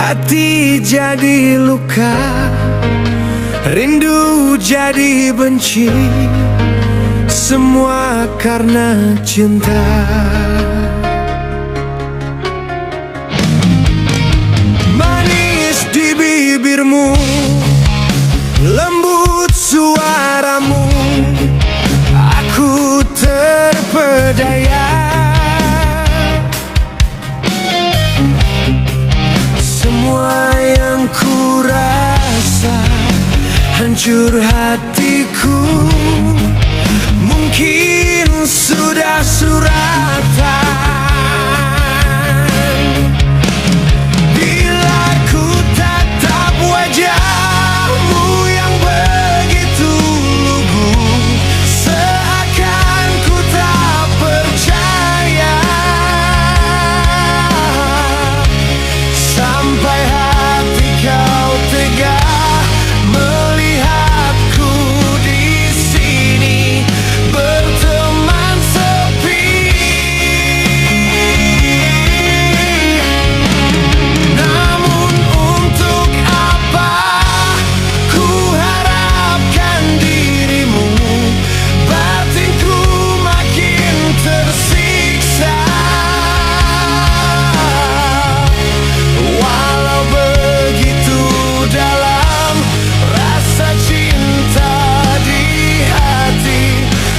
Hati jadi luka, rindu jadi benci, semua karena cinta. Manis di bibirmu, lembut suaramu, aku terpedaya. Semua yang ku rasa, hancur hatiku, mungkin sudah suratan. Bila ku tatap wajahmu yang begitu lugu, seakan ku tak percaya. Sampai hati kau tega melihatku di sini berteman sepi. Namun untuk apa ku harapkan dirimu, batinku makin tersiksa. Walau begitu dalam rasa cinta di hati,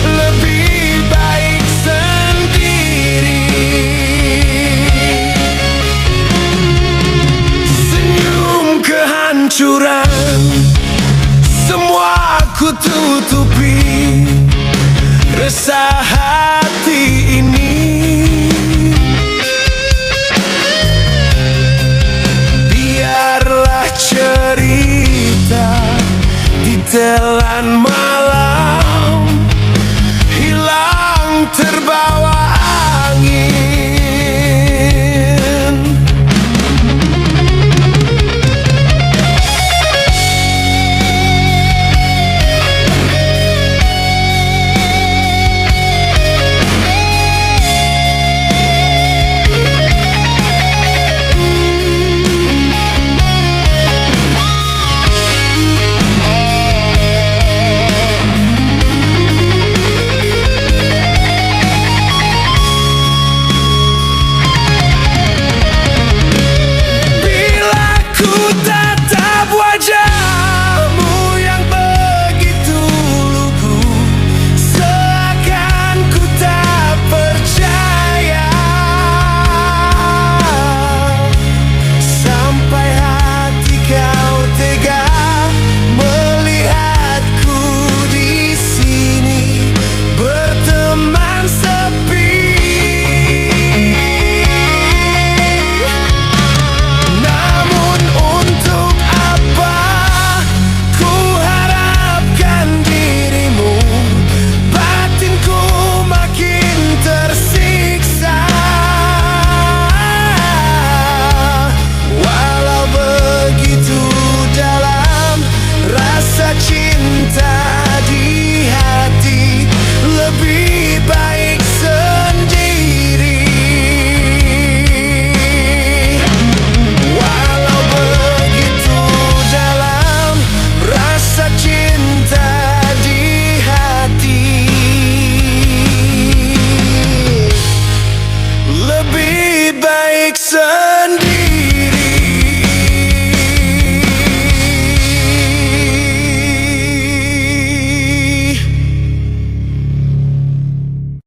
lebih baik sendiri. Senyum kehancuran, semua ku tutupi, resah hati ini. Biarlah cerita ditelan malam, hilang terbawa angin. Tatap wajahmu yang begitu lugu, seakan ku tak percaya. Sampai hati kau tega melihatku di sini berteman sepi. Namun untuk apa ku harapkan dirimu, batinku makin tersiksa. Walau begitu dalam rasa cinta di hati, lebih baik sendiri. Walau begitu dalam rasa cinta di hati, lebih baik sendiri.